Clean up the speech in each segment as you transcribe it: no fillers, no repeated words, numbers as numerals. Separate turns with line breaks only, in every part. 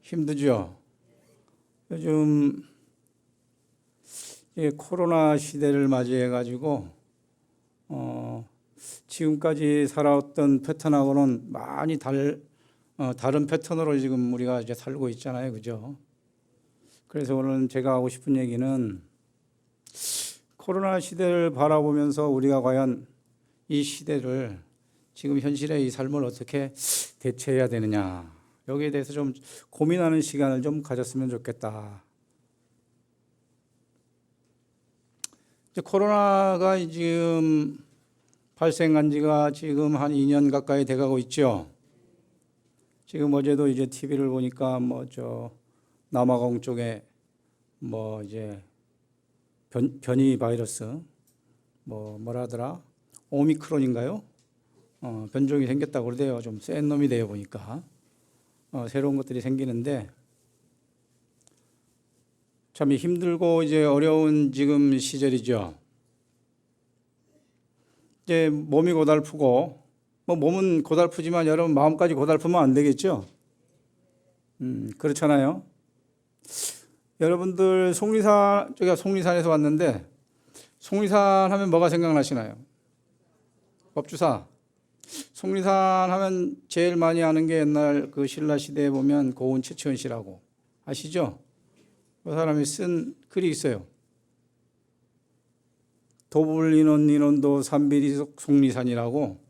힘드죠. 요즘 코로나 시대를 맞이해 가지고 지금까지 살아왔던 패턴하고는 많이 다른 패턴으로 지금 우리가 이제 살고 있잖아요, 그죠? 그래서 오늘 제가 하고 싶은 얘기는 코로나 시대를 바라보면서 우리가 과연 이 시대를 지금 현실의 이 삶을 어떻게 대처해야 되느냐, 여기에 대해서 좀 고민하는 시간을 좀 가졌으면 좋겠다. 이제 코로나가 지금 발생한 지가 지금 한 2년 가까이 돼가고 있죠. 지금 어제도 이제 TV를 보니까 남아공 쪽에 이제 변이 바이러스 뭐라 하더라? 오미크론인가요? 변종이 생겼다고 그러대요. 좀 센 놈이 돼요 보니까. 새로운 것들이 생기는데 참 힘들고 이제 어려운 지금 시절이죠. 이제 몸이 고달프고 몸은 고달프지만 여러분 마음까지 고달프면 안 되겠죠. 그렇잖아요. 여러분들 저희가 속리산에서 왔는데 속리산 하면 뭐가 생각나시나요? 법주사. 속리산 하면 제일 많이 아는 게 옛날 그 신라 시대에 보면 고은 최치원 씨라고 아시죠? 그 사람이 쓴 글이 있어요. 도불인원 인원도 삼비리 속리산이라고.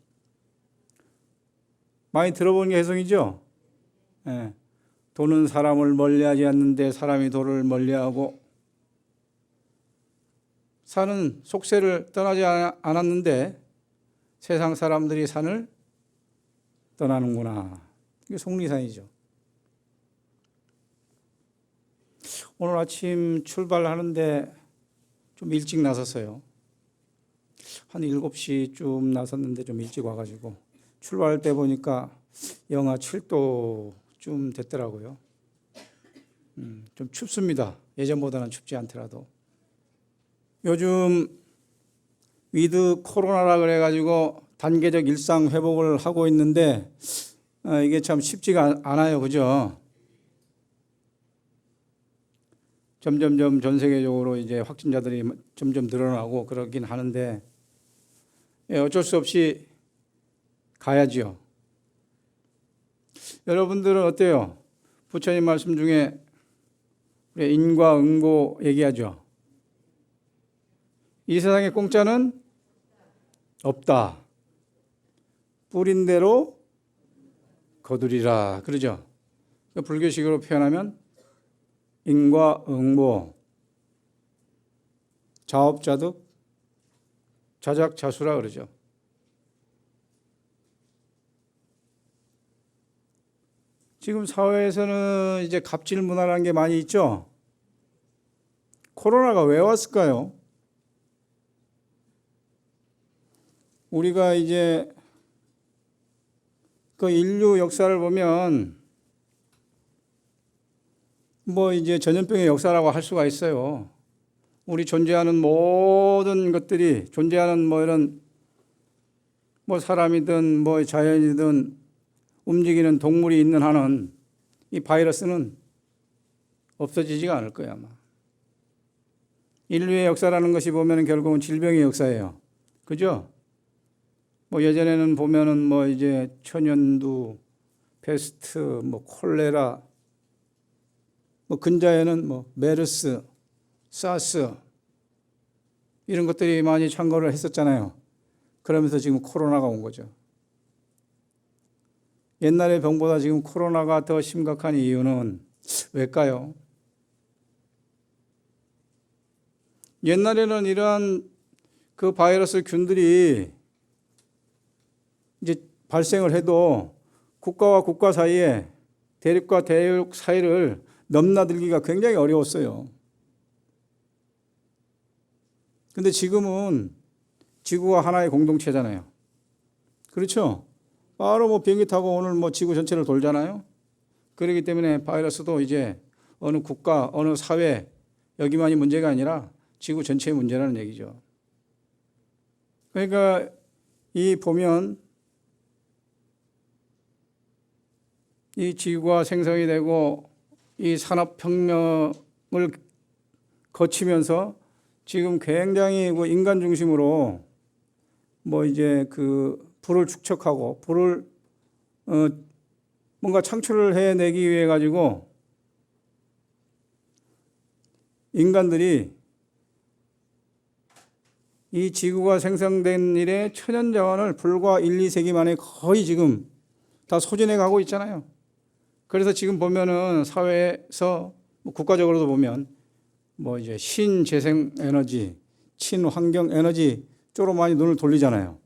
많이 들어본 게 해석이죠? 예. 도는 사람을 멀리하지 않는데 사람이 도를 멀리하고, 산은 속세를 떠나지 않았는데 세상 사람들이 산을 떠나는구나. 이게 속리산이죠. 오늘 아침 출발하는데 좀 일찍 나섰어요. 한 7시쯤 나섰는데 좀 일찍 와가지고 출발할 때 보니까 영하 7도쯤 됐더라고요. 좀 춥습니다. 예전보다는 춥지 않더라도. 요즘 위드 코로나라 그래가지고 단계적 일상 회복을 하고 있는데 이게 참 쉽지가 않아요, 그죠? 점점점 전 세계적으로 이제 확진자들이 점점 늘어나고 그러긴 하는데 어쩔 수 없이 가야지요. 여러분들은 어때요? 부처님 말씀 중에 우리 인과응보 얘기하죠. 이 세상에 공짜는 없다. 뿌린 대로 거두리라. 그러죠. 불교식으로 표현하면 인과응보, 자업자득, 자작자수라 그러죠. 지금 사회에서는 이제 갑질 문화라는 게 많이 있죠. 코로나가 왜 왔을까요? 우리가 이제 그 인류 역사를 보면 이제 전염병의 역사라고 할 수가 있어요. 우리 존재하는 모든 것들이 존재하는 이런 사람이든 자연이든 움직이는 동물이 있는 한은 이 바이러스는 없어지지가 않을 거야, 아마. 인류의 역사라는 것이 보면 결국은 질병의 역사예요. 그죠? 예전에는 보면은 이제 천연두, 페스트, 콜레라, 근자에는 메르스, 사스 이런 것들이 많이 창궐을 했었잖아요. 그러면서 지금 코로나가 온 거죠. 옛날의 병보다 지금 코로나가 더 심각한 이유는 왜일까요? 옛날에는 이러한 그 바이러스 균들이 이제 발생을 해도 국가와 국가 사이에 대륙과 대륙 사이를 넘나들기가 굉장히 어려웠어요. 근데 지금은 지구가 하나의 공동체잖아요. 그렇죠? 바로 비행기 타고 오늘 지구 전체를 돌잖아요. 그렇기 때문에 바이러스도 이제 어느 국가, 어느 사회 여기만이 문제가 아니라 지구 전체의 문제라는 얘기죠. 그러니까 보면 이 지구가 생성이 되고 이 산업혁명을 거치면서 지금 굉장히 인간 중심으로 이제 불을 축적하고 불을 뭔가 창출을 해내기 위해 가지고 인간들이 이 지구가 생성된 이래 천연자원을 불과 1, 2세기 만에 거의 지금 다 소진해 가고 있잖아요. 그래서 지금 보면은 사회에서 국가적으로도 보면 이제 신재생 에너지, 친환경 에너지 쪽으로 많이 눈을 돌리잖아요.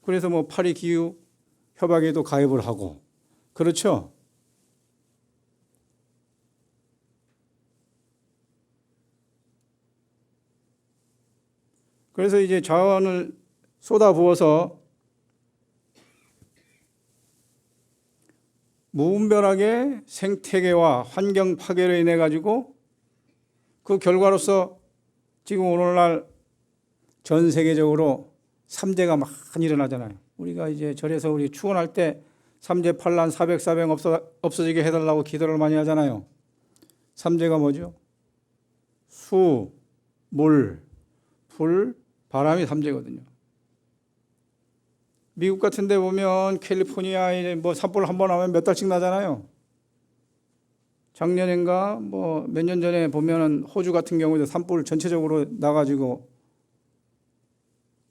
그래서 파리 기후 협약에도 가입을 하고 그렇죠. 그래서 이제 자원을 쏟아부어서 무분별하게 생태계와 환경 파괴로 인해 가지고 그 결과로서 지금 오늘날 전 세계적으로 삼재가 많이 일어나잖아요. 우리가 이제 절에서 우리 추원할 때 삼재 팔란 사백사병 없어지게 해달라고 기도를 많이 하잖아요. 삼재가 뭐죠? 수, 물, 불, 바람이 삼재거든요. 미국 같은 데 보면 캘리포니아에 산불 한 번 하면 몇 달씩 나잖아요. 작년인가 몇 년 전에 보면은 호주 같은 경우에도 산불 전체적으로 나가지고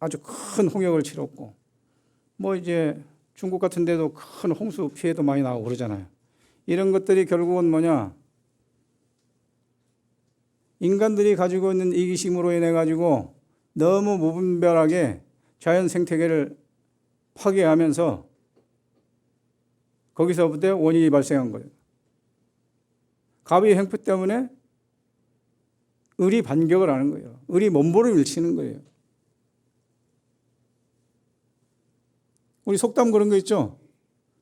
아주 큰 홍역을 치렀고 이제 중국 같은 데도 큰 홍수 피해도 많이 나고 그러잖아요. 이런 것들이 결국은 뭐냐? 인간들이 가지고 있는 이기심으로 인해 가지고 너무 무분별하게 자연 생태계를 파괴하면서 거기서부터 원인이 발생한 거예요. 갑의 행포 때문에 을이 반격을 하는 거예요. 을이 몸부림을 일치는 거예요. 우리 속담 그런 거 있죠?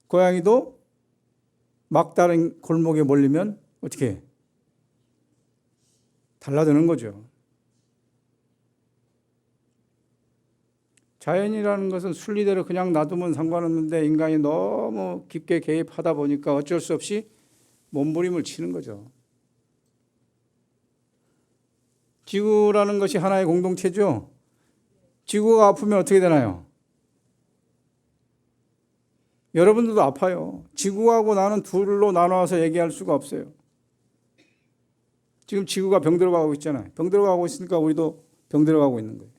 고양이도 막다른 골목에 몰리면 어떻게 해? 달라드는 거죠. 자연이라는 것은 순리대로 그냥 놔두면 상관없는데 인간이 너무 깊게 개입하다 보니까 어쩔 수 없이 몸부림을 치는 거죠. 지구라는 것이 하나의 공동체죠. 지구가 아프면 어떻게 되나요? 여러분들도 아파요. 지구하고 나는 둘로 나눠서 얘기할 수가 없어요. 지금 지구가 병들어가고 있잖아요. 병들어가고 있으니까 우리도 병들어가고 있는 거예요.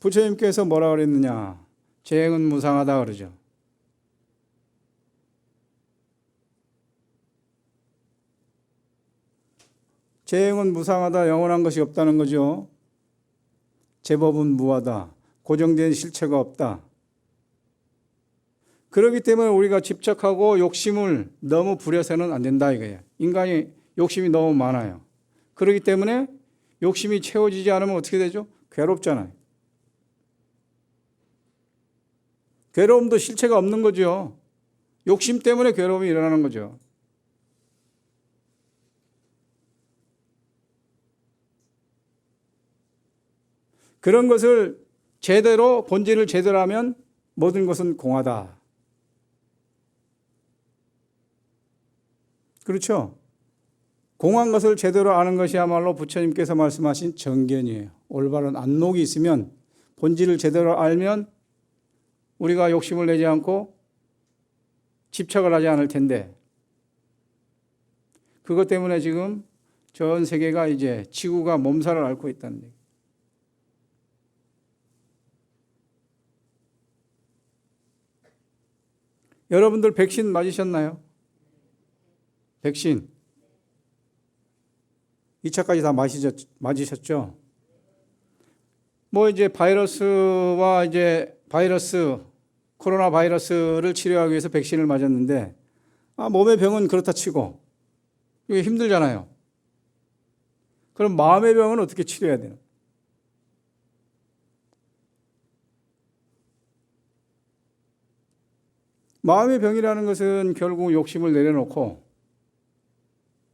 부처님께서 뭐라 그랬느냐? 재행은 무상하다 그러죠. 재행은 무상하다, 영원한 것이 없다는 거죠. 제법은 무하다, 고정된 실체가 없다. 그렇기 때문에 우리가 집착하고 욕심을 너무 부려서는 안 된다 이거예요. 인간이 욕심이 너무 많아요. 그렇기 때문에 욕심이 채워지지 않으면 어떻게 되죠? 괴롭잖아요. 괴로움도 실체가 없는 거죠. 욕심 때문에 괴로움이 일어나는 거죠. 그런 것을 제대로 본질을 제대로 하면 모든 것은 공하다. 그렇죠? 공한 것을 제대로 아는 것이야말로 부처님께서 말씀하신 정견이에요. 올바른 안목이 있으면 본질을 제대로 알면 우리가 욕심을 내지 않고 집착을 하지 않을 텐데 그것 때문에 지금 전 세계가 이제 지구가 몸살을 앓고 있다는 얘기예요. 여러분들 백신 맞으셨나요? 백신 2차까지 다 맞으셨죠? 이제 바이러스와 이제 코로나 바이러스를 치료하기 위해서 백신을 맞았는데 몸의 병은 그렇다 치고 이게 힘들잖아요. 그럼 마음의 병은 어떻게 치료해야 돼요? 마음의 병이라는 것은 결국 욕심을 내려놓고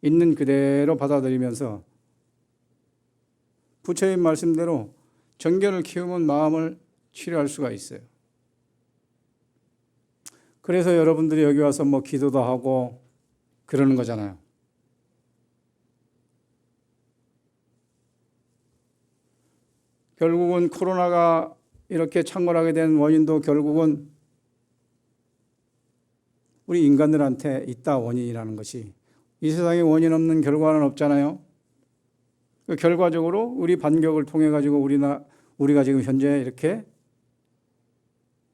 있는 그대로 받아들이면서 부처님 말씀대로 정견을 키우면 마음을 치료할 수가 있어요. 그래서 여러분들이 여기 와서 뭐 기도도 하고 그러는 거잖아요. 결국은 코로나가 이렇게 창궐하게 된 원인도 결국은 우리 인간들한테 있다, 원인이라는 것이. 이 세상에 원인 없는 결과는 없잖아요. 결과적으로 우리 반격을 통해 가지고 우리가 지금 현재 이렇게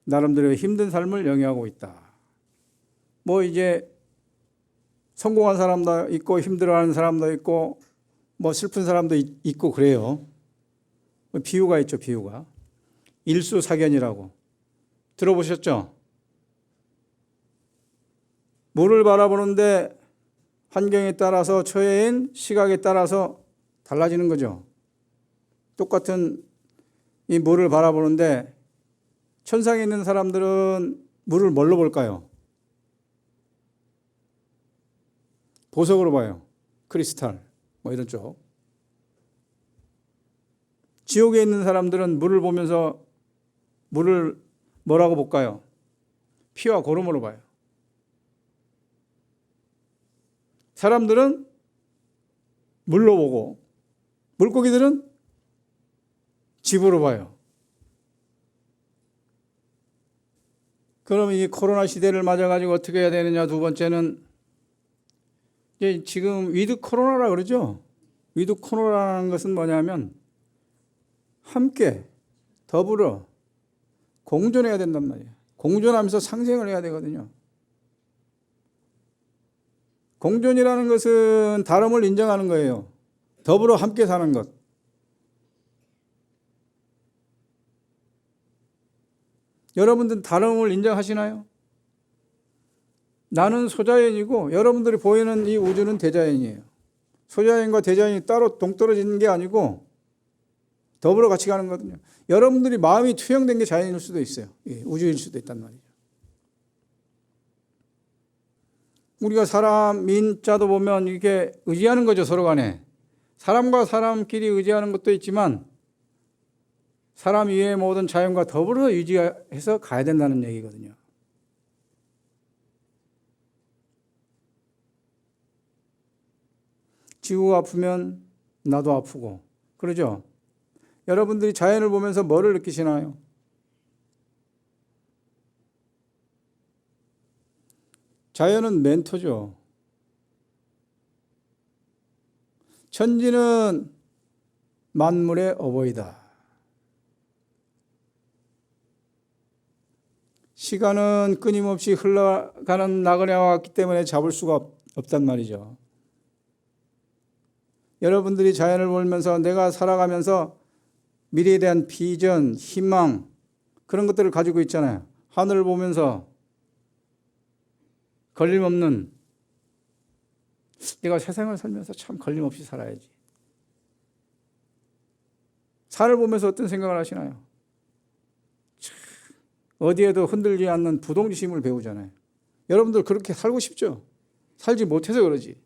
나름대로 힘든 삶을 영위하고 있다. 뭐 이제 성공한 사람도 있고 힘들어하는 사람도 있고 뭐 슬픈 사람도 있고 그래요. 비유가 있죠, 비유가. 일수사견이라고 들어보셨죠? 물을 바라보는데 환경에 따라서 처해인 시각에 따라서 달라지는 거죠. 똑같은 이 물을 바라보는데 천상에 있는 사람들은 물을 뭘로 볼까요? 보석으로 봐요. 크리스탈 뭐 이런 쪽. 지옥에 있는 사람들은 물을 보면서 물을 뭐라고 볼까요? 피와 고름으로 봐요. 사람들은 물로 보고 물고기들은 집으로 봐요. 그럼 이 코로나 시대를 맞아가지고 어떻게 해야 되느냐? 두 번째는 이제 지금 위드 코로나라 그러죠. 위드 코로나라는 것은 뭐냐면 함께 더불어 공존해야 된단 말이에요. 공존하면서 상생을 해야 되거든요. 공존이라는 것은 다름을 인정하는 거예요. 더불어 함께 사는 것. 여러분들은 다름을 인정하시나요? 나는 소자연이고 여러분들이 보이는 이 우주는 대자연이에요. 소자연과 대자연이 따로 동떨어지는 게 아니고 더불어 같이 가는 거거든요. 여러분들이 마음이 투영된 게 자연일 수도 있어요. 우주일 수도 있단 말이죠. 우리가 사람 민자도 보면 이게 의지하는 거죠, 서로 간에. 사람과 사람끼리 의지하는 것도 있지만 사람 이외의 모든 자연과 더불어 유지해서 가야 된다는 얘기거든요. 지구가 아프면 나도 아프고 그러죠. 여러분들이 자연을 보면서 뭐를 느끼시나요? 자연은 멘토죠. 천지는 만물의 어버이다. 시간은 끊임없이 흘러가는 나그네와 같기 때문에 잡을 수가 없단 말이죠. 여러분들이 자연을 보면서 내가 살아가면서 미래에 대한 비전, 희망 그런 것들을 가지고 있잖아요. 하늘을 보면서 걸림없는 내가 세상을 살면서 참 걸림없이 살아야지. 산을 보면서 어떤 생각을 하시나요? 어디에도 흔들리지 않는 부동지심을 배우잖아요. 여러분들 그렇게 살고 싶죠? 살지 못해서 그러지.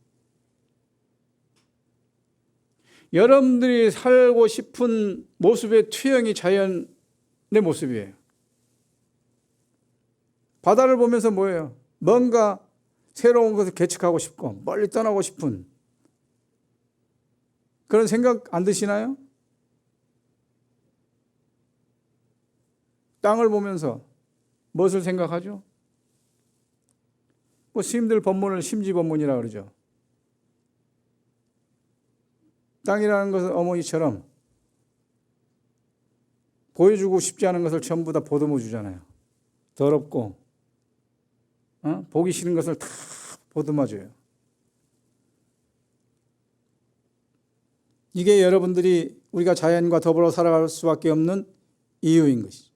여러분들이 살고 싶은 모습의 투영이 자연의 모습이에요. 바다를 보면서 뭐예요? 뭔가 새로운 것을 개척하고 싶고 멀리 떠나고 싶은 그런 생각 안 드시나요? 땅을 보면서 무엇을 생각하죠? 뭐 스님들 법문을 심지법문이라고 그러죠. 땅이라는 것은 어머니처럼 보여주고 싶지 않은 것을 전부 다 보듬어 주잖아요. 더럽고 보기 싫은 것을 다 보듬어 줘요. 이게 여러분들이 우리가 자연과 더불어 살아갈 수밖에 없는 이유인 것이죠.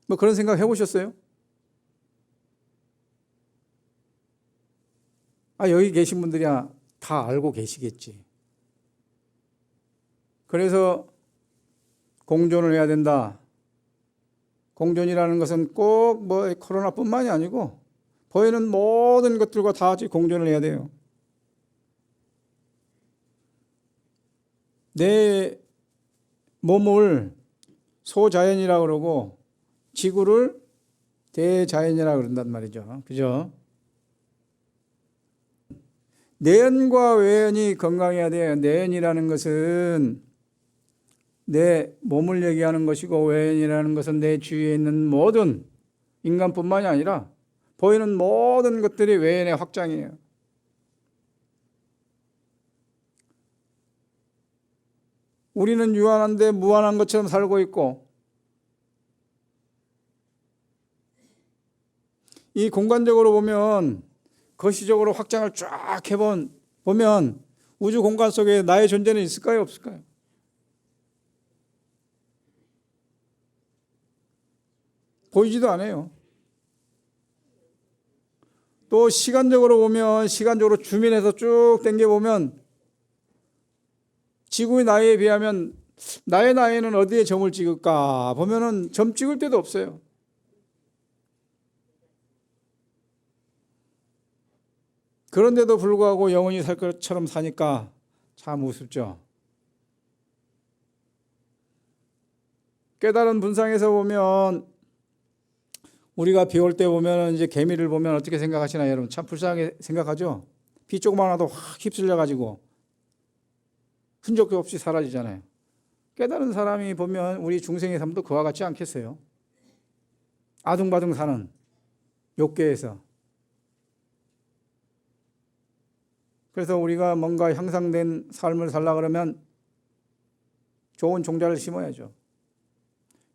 뭐 그런 생각 해보셨어요? 여기 계신 분들이야 다 알고 계시겠지. 그래서 공존을 해야 된다. 공존이라는 것은 꼭 뭐 코로나뿐만이 아니고 보이는 모든 것들과 다 같이 공존을 해야 돼요. 내 몸을 소자연이라고 그러고 지구를 대자연이라고 그런단 말이죠. 그죠? 내연과 외연이 건강해야 돼요. 내연이라는 것은 내 몸을 얘기하는 것이고, 외연이라는 것은 내 주위에 있는 모든 인간뿐만이 아니라 보이는 모든 것들이 외연의 확장이에요. 우리는 유한한데 무한한 것처럼 살고 있고, 이 공간적으로 보면 거시적으로 확장을 쫙 보면 우주 공간 속에 나의 존재는 있을까요? 없을까요? 보이지도 않아요. 또 시간적으로 보면, 시간적으로 주민해서 쭉 당겨보면 지구의 나이에 비하면 나의 나이는 어디에 점을 찍을까 보면은 점 찍을 데도 없어요. 그런데도 불구하고 영원히 살 것처럼 사니까 참 우습죠. 깨달은 분상에서 보면, 우리가 비 올 때 보면 이제 개미를 보면 어떻게 생각하시나요, 여러분? 참 불쌍하게 생각하죠? 비 조금만 와도 확 휩쓸려 가지고 흔적도 없이 사라지잖아요. 깨달은 사람이 보면 우리 중생의 삶도 그와 같지 않겠어요? 아둥바둥 사는 욕계에서. 그래서 우리가 뭔가 향상된 삶을 살라 그러면 좋은 종자를 심어야죠.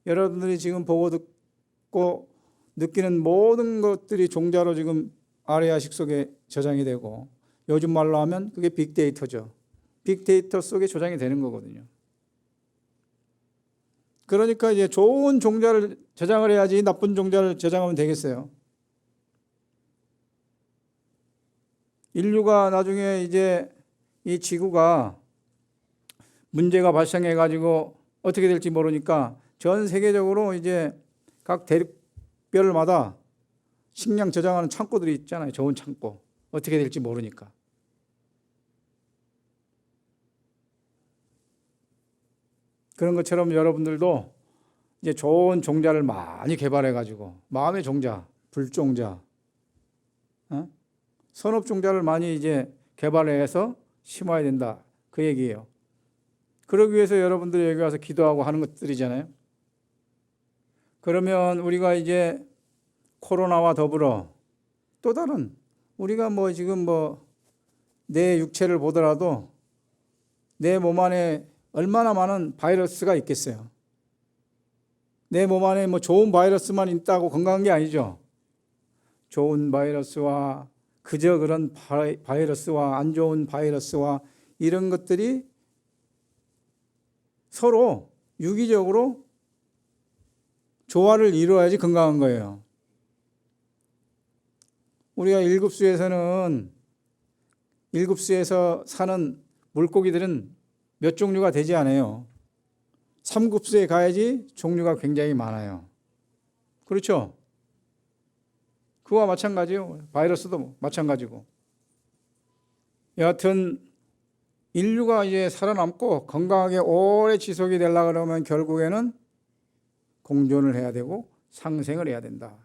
여러분들이 지금 보고 듣고 느끼는 모든 것들이 종자로 지금 아래아식 속에 저장이 되고, 요즘 말로 하면 그게 빅데이터죠. 빅데이터 속에 저장이 되는 거거든요. 그러니까 이제 좋은 종자를 저장을 해야지 나쁜 종자를 저장하면 되겠어요. 인류가 나중에 이제 이 지구가 문제가 발생해 가지고 어떻게 될지 모르니까 전 세계적으로 이제 각 대륙별마다 식량 저장하는 창고들이 있잖아요. 좋은 창고. 어떻게 될지 모르니까. 그런 것처럼 여러분들도 이제 좋은 종자를 많이 개발해 가지고, 마음의 종자, 불종자, 선업 종자를 많이 이제 개발해서 심어야 된다, 그 얘기예요. 그러기 위해서 여러분들이 여기 와서 기도하고 하는 것들이잖아요. 그러면 우리가 이제 코로나와 더불어 또 다른, 우리가 뭐 지금 뭐 내 육체를 보더라도 내 몸 안에 얼마나 많은 바이러스가 있겠어요. 내 몸 안에 뭐 좋은 바이러스만 있다고 건강한 게 아니죠. 좋은 바이러스와 그저 그런 바이러스와 안 좋은 바이러스와 이런 것들이 서로 유기적으로 조화를 이루어야지 건강한 거예요. 우리가 일급수에서 사는 물고기들은 몇 종류가 되지 않아요. 3급수에 가야지 종류가 굉장히 많아요. 그렇죠? 그와 마찬가지요. 바이러스도 마찬가지고. 여하튼 인류가 이제 살아남고 건강하게 오래 지속이 되려고 그러면 결국에는 공존을 해야 되고 상생을 해야 된다.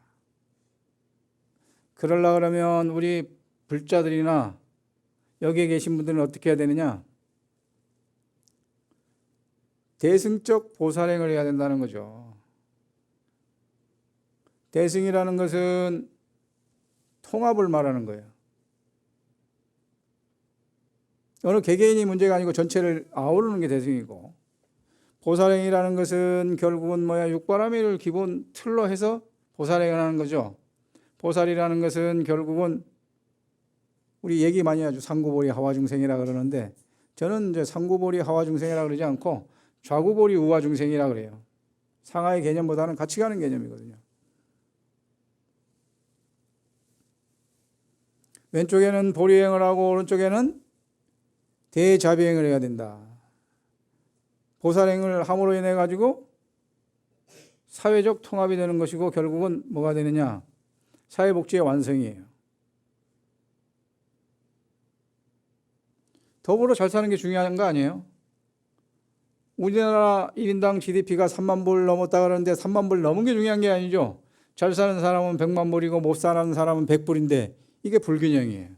그러려고 그러면 우리 불자들이나 여기에 계신 분들은 어떻게 해야 되느냐? 대승적 보살행을 해야 된다는 거죠. 대승이라는 것은 통합을 말하는 거예요. 어느 개개인이 문제가 아니고 전체를 아우르는 게 대승이고, 보살행이라는 것은 결국은 육바라밀을 기본 틀로 해서 보살행을 하는 거죠. 보살이라는 것은 결국은 우리 얘기 많이 하죠. 상구보리 하와중생이라 그러는데, 저는 이제 상구보리 하와중생이라 그러지 않고 좌구보리 우화중생이라 그래요. 상하의 개념보다는 같이 가는 개념이거든요. 왼쪽에는 보리행을 하고 오른쪽에는 대자비행을 해야 된다. 보살행을 함으로 인해 가지고 사회적 통합이 되는 것이고, 결국은 뭐가 되느냐? 사회복지의 완성이에요. 더불어 잘 사는 게 중요한 거 아니에요? 우리나라 1인당 GDP가 3만 불 넘었다 그러는데 3만 불 넘은 게 중요한 게 아니죠. 잘 사는 사람은 100만 불이고 못 사는 사람은 100불인데 이게 불균형이에요.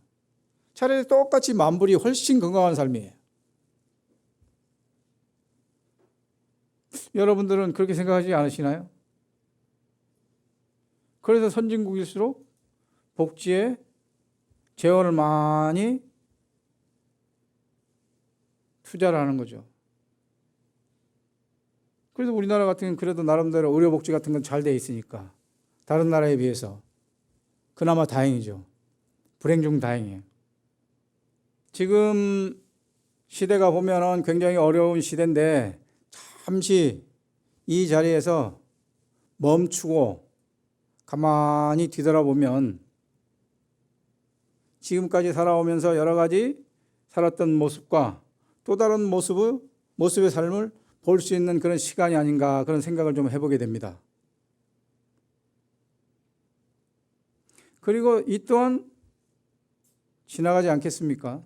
차라리 똑같이 만 불이 훨씬 건강한 삶이에요. 여러분들은 그렇게 생각하지 않으시나요? 그래서 선진국일수록 복지에 재원을 많이 투자를 하는 거죠. 그래서 우리나라 같은 경우는 그래도 나름대로 의료복지 같은 건 잘 돼 있으니까 다른 나라에 비해서 그나마 다행이죠. 불행 중 다행이에요. 지금 시대가 보면은 굉장히 어려운 시대인데 잠시 이 자리에서 멈추고 가만히 뒤돌아보면 지금까지 살아오면서 여러 가지 살았던 모습과 또 다른 모습의 삶을 볼 수 있는 그런 시간이 아닌가 그런 생각을 좀 해보게 됩니다. 그리고 이 또한 지나가지 않겠습니까?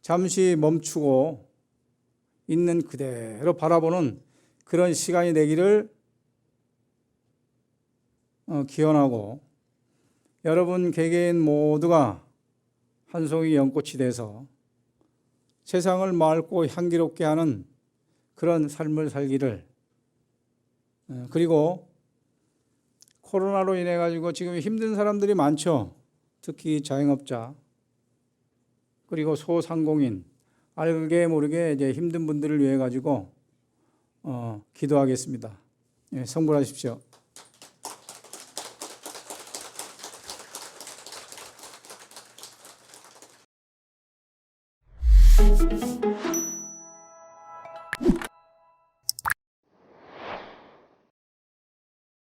잠시 멈추고 있는 그대로 바라보는 그런 시간이 되기를 기원하고 여러분 개개인 모두가 한 송이 연꽃이 돼서 세상을 맑고 향기롭게 하는 그런 삶을 살기를 그리고 코로나로 인해 가지고 지금 힘든 사람들이 많죠. 특히 자영업자 그리고 소상공인 알게 모르게 이제 힘든 분들을 위해 가지고 기도하겠습니다. 예, 성불하십시오.